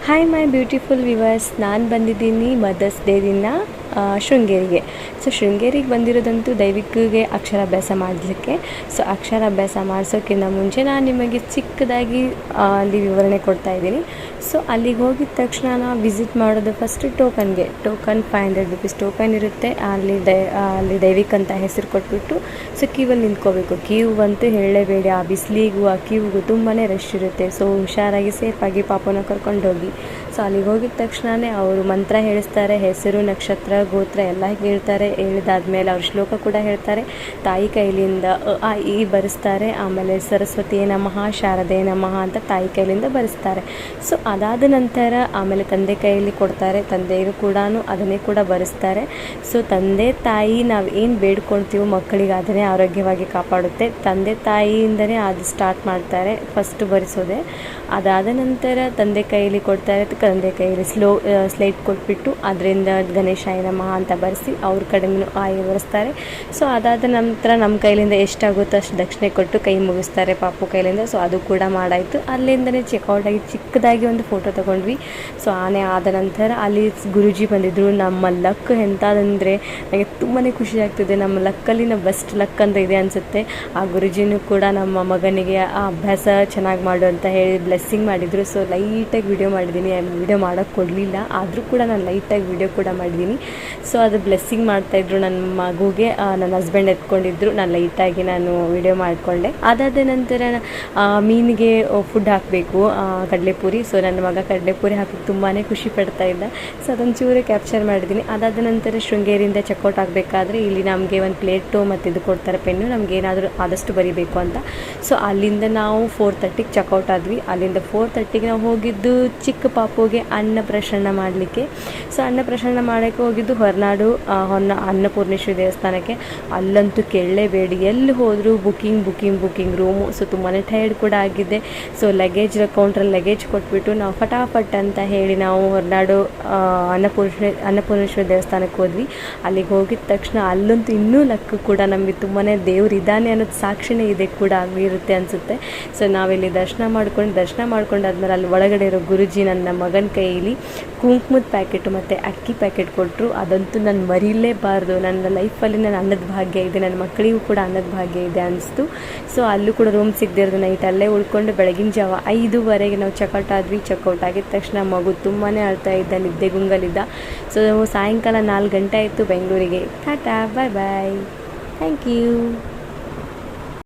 Hi my beautiful viewers, ನಾನು ಬಂದಿದ್ದೀನಿ mother's day ದಿನ ಶೃಂಗೇರಿಗೆ. ಸೊ ಶೃಂಗೇರಿಗೆ ಬಂದಿರೋದಂತೂ ದೈವಿಕ್ಗೆ ಅಕ್ಷರಾಭ್ಯಾಸ ಮಾಡಲಿಕ್ಕೆ. ಸೊ ಅಕ್ಷರಾಭ್ಯಾಸ ಮಾಡಿಸೋಕ್ಕಿಂತ ಮುಂಚೆ ನಾನು ನಿಮಗೆ ಚಿಕ್ಕದಾಗಿ ಅಲ್ಲಿ ವಿವರಣೆ ಕೊಡ್ತಾ ಇದ್ದೀನಿ. ಸೊ ಅಲ್ಲಿಗೆ ಹೋಗಿದ ತಕ್ಷಣ ನಾವು ವಿಸಿಟ್ ಮಾಡೋದು ಫಸ್ಟ್ ಟೋಕನ್ 500 ರುಪೀಸ್ ಟೋಕನ್ ಇರುತ್ತೆ. ಅಲ್ಲಿ ದೈವಿಕ್ ಅಂತ ಹೆಸರು ಕೊಟ್ಬಿಟ್ಟು ಸೊ ಕ್ಯೂವಲ್ಲಿ ನಿಂತ್ಕೋಬೇಕು. ಕ್ಯೂ ಅಂತೂ ಹೇಳಲೇಬೇಡಿ, ಆ ಬಿಸಿಲಿಗೂ ಆ ಕ್ಯೂಗೂ ತುಂಬಾ ರಶ್ ಇರುತ್ತೆ. ಸೊ ಹುಷಾರಾಗಿ ಸೇಫಾಗಿ ಪಾಪನ ಕರ್ಕೊಂಡು ಹೋಗಿ. ಸೊ ಅಲ್ಲಿಗೆ ಹೋಗಿದ ತಕ್ಷಣವೇ ಅವರು ಮಂತ್ರ ಹೇಳಿಸ್ತಾರೆ, ಹೆಸರು, ನಕ್ಷತ್ರ, ಗೋತ್ರ ಎಲ್ಲ ಹೇಳ್ತಾರೆ. ಹೇಳಿದಾದ್ಮೇಲೆ ಅವ್ರು ಶ್ಲೋಕ ಕೂಡ ಹೇಳ್ತಾರೆ. ತಾಯಿ ಕೈಲಿಂದ ಈ ಬರೆಸ್ತಾರೆ. ಆಮೇಲೆ ಸರಸ್ವತಿ ನಮಃ, ಶಾರದೆ ನಮಃ ಅಂತ ತಾಯಿ ಕೈಲಿಂದ ಬರೆಸ್ತಾರೆ. ಸೊ ಅದಾದ ನಂತರ ಆಮೇಲೆ ತಂದೆ ಕೈಯಲ್ಲಿ ಕೊಡ್ತಾರೆ. ತಂದೆಗೂ ಕೂಡ ಅದನ್ನೇ ಕೂಡ ಬರೆಸ್ತಾರೆ. ಸೊ ತಂದೆ ತಾಯಿ ನಾವು ಏನು ಬೇಡ್ಕೊಳ್ತೀವೋ ಮಕ್ಕಳಿಗೆ ಅದನ್ನೇ ಆರೋಗ್ಯವಾಗಿ ಕಾಪಾಡುತ್ತೆ. ತಂದೆ ತಾಯಿಯಿಂದನೇ ಅದು ಸ್ಟಾರ್ಟ್ ಮಾಡ್ತಾರೆ ಫಸ್ಟ್ ಬರೆಸೋದೆ. ಅದಾದ ನಂತರ ತಂದೆ ಕೈಯಲ್ಲಿ ಕೊಡ್ತಾರೆ. ತಂದೆ ಕೈಯಲ್ಲಿ ಸ್ಲೇಟ್ ಕೊಟ್ಬಿಟ್ಟು ಅದರಿಂದ ಗಣೇಶಾಯ ನಮಃ ಅಂತ ಬರೆಸಿ ಅವ್ರ ಕಡೆಗೂ ಬರೆಸ್ತಾರೆ. ಸೊ ಅದಾದ ನಂತರ ನಮ್ಮ ಕೈಲಿಂದ ಎಷ್ಟಾಗುತ್ತೋ ಅಷ್ಟು ದಕ್ಷಿಣೆ ಕೊಟ್ಟು ಕೈ ಮುಗಿಸ್ತಾರೆ ಪಾಪು ಕೈಲಿಂದ. ಸೊ ಅದು ಕೂಡ ಮಾಡಾಯಿತು. ಅಲ್ಲಿಂದನೇ ಚೆಕ್ಔಟಾಗಿ ಚಿಕ್ಕದಾಗಿ ಒಂದು ಫೋಟೋ ತೊಗೊಂಡ್ವಿ. ಸೊ ಆದ ನಂತರ ಅಲ್ಲಿ ಗುರೂಜಿ ಬಂದಿದ್ದರು. ನಮ್ಮ ಲಕ್ ಎಂಥದಂದರೆ ನನಗೆ ತುಂಬಾ ಖುಷಿ ಆಗ್ತಿದೆ. ನಮ್ಮ ಲಕ್ಕಲ್ಲಿ ಬೆಸ್ಟ್ ಲಕ್ ಅಂತ ಇದೆ ಅನಿಸುತ್ತೆ. ಆ ಗುರೂಜಿನೂ ಕೂಡ ನಮ್ಮ ಮಗನಿಗೆ ಆ ಅಭ್ಯಾಸ ಚೆನ್ನಾಗಿ ಮಾಡು ಅಂತ ಹೇಳಿ ಬ್ಲೆಸ್ಸಿಂಗ್ ಮಾಡಿದರು. ಸೊ ಲೈಟಾಗಿ ವಿಡಿಯೋ ಮಾಡಿದ್ದೀನಿ. ವಿಡಿಯೋ ಮಾಡೋಕ್ಕೆ ಕೊಡಲಿಲ್ಲ, ಆದರೂ ಕೂಡ ನಾನು ಲೈಟಾಗಿ ವಿಡಿಯೋ ಕೂಡ ಮಾಡಿದ್ದೀನಿ. ಸೊ ಅದು ಬ್ಲೆಸ್ಸಿಂಗ್ ಮಾಡ್ತಾಯಿದ್ರು ನನ್ನ ಮಗುಗೆ. ನನ್ನ ಹಸ್ಬೆಂಡ್ ಎತ್ಕೊಂಡಿದ್ರು, ನಾನು ಲೈಟಾಗಿ ವಿಡಿಯೋ ಮಾಡಿಕೊಂಡೆ. ಅದಾದ ನಂತರ ಮೀನಿಗೆ ಫುಡ್ ಹಾಕಬೇಕು, ಕಡಲೆಪುರಿ. ಸೊ ನನ್ನ ಮಗ ಕಡಲೆಪುರಿ ಹಾಕಕ್ಕೆ ತುಂಬಾ ಖುಷಿ ಪಡ್ತಾ ಇದ್ದ. ಸೊ ಅದನ್ನು ಚೂರೇ ಕ್ಯಾಪ್ಚರ್ ಮಾಡಿದ್ದೀನಿ. ಅದಾದ ನಂತರ ಶೃಂಗೇರಿಯಿಂದ ಚೆಕ್ಔಟ್ ಆಗಬೇಕಾದ್ರೆ ಇಲ್ಲಿ ನಮಗೆ ಒಂದು ಪ್ಲೇಟು ಮತ್ತು ಇದು ಕೊಡ್ತಾರೆ, ಪೆನ್ನು, ನಮ್ಗೆ ಏನಾದರೂ ಆದಷ್ಟು ಬರಿಬೇಕು ಅಂತ. ಸೊ ಅಲ್ಲಿಂದ ನಾವು 4:30ಗೆ ಚೆಕ್ಔಟ್ ಆದ್ವಿ. ಅಲ್ಲಿಂದ 4:30ಗೆ ನಾವು ಹೋಗಿದ್ದು ಚಿಕ್ಕ ಪಾಪುಗೆ ಅನ್ನಪ್ರಸನ್ನ ಮಾಡಲಿಕ್ಕೆ. ಸೊ ಅನ್ನಪ್ರಸನ್ನ ಮಾಡೋಕ್ಕೆ ಹೋಗಿದ್ದು ಹೊರನಾಡು ಅನ್ನಪೂರ್ಣೇಶ್ವರಿ ದೇವಸ್ಥಾನಕ್ಕೆ. ಅಲ್ಲಂತೂ ಕೇಳಲೇಬೇಡಿ, ಎಲ್ಲಿ ಹೋದರೂ ಬುಕ್ಕಿಂಗ್ ರೂಮು. ಸೊ ತುಂಬಾ ಟೈರ್ಡ್ ಕೂಡ ಆಗಿದ್ದೆ. ಸೊ ಕೌಂಟ್ರಲ್ಲಿ ಲಗೇಜ್ ಕೊಟ್ಬಿಟ್ಟು ನಾವು ಫಟಾಫಟ್ ಅಂತ ಹೇಳಿ ನಾವು ಹೊರನಾಡು ಅನ್ನಪೂರ್ಣೇಶ್ವರಿ ದೇವಸ್ಥಾನಕ್ಕೆ ಹೋದ್ವಿ. ಅಲ್ಲಿಗೆ ಹೋಗಿದ ತಕ್ಷಣ ಅಲ್ಲಂತೂ ಇನ್ನೂ ಲಕ್ ಕೂಡ ನಮಗೆ ತುಂಬಾ ದೇವ್ರು ಇದ್ದಾನೆ ಅನ್ನೋದು ಸಾಕ್ಷಿನೇ ಇದೆ ಕೂಡ ಆಗಿರುತ್ತೆ ಅನಿಸುತ್ತೆ. ಸೊ ನಾವಿಲ್ಲಿ ದರ್ಶನ ಮಾಡ್ಕೊಂಡಾದ್ಮೇಲೆ ಅಲ್ಲಿ ಒಳಗಡೆ ಇರೋ ಗುರುಜಿ ನನ್ನ ಮಗನ ಕೈಯಲ್ಲಿ ಕುಂಕುಮದ ಪ್ಯಾಕೆಟು ಮತ್ತು ಅಕ್ಕಿ ಪ್ಯಾಕೆಟ್ ಕೊಟ್ಟರು. ಅದಂತೂ ನಾನು ಮರೀಲೇಬಾರ್ದು. ನನ್ನ ಲೈಫಲ್ಲಿ ನನ್ನ ಅನ್ನದ ಭಾಗ್ಯ ಇದೆ, ನನ್ನ ಮಕ್ಕಳಿಗೂ ಕೂಡ ಅನ್ನದ ಭಾಗ್ಯ ಇದೆ ಅನಿಸ್ತು. ಸೊ ಅಲ್ಲೂ ಕೂಡ ರೂಮ್ ಸಿಗದಿರೋದು, ನೈಟ್ ಅಲ್ಲೇ ಉಳ್ಕೊಂಡು ಬೆಳಗಿನ ಜಾವ 5:30ಗೆ ನಾವು ಚೆಕ್ಔಟ್ ಆದ್ವಿ. ಚೆಕ್ಔಟ್ ಆಗಿದ ತಕ್ಷಣ ಮಗು ತುಂಬಾ ಅಳ್ತಾ ಇದ್ದ, ನಿದ್ದೆಗುಂಗಲಿದ್ದ. ಸೊ ಸಾಯಂಕಾಲ 4 ಗಂಟೆ ಆಯಿತು ಬೆಂಗಳೂರಿಗೆ. ಟಾಟಾ, ಬಾಯ್ ಬಾಯ್, ಥ್ಯಾಂಕ್ ಯು.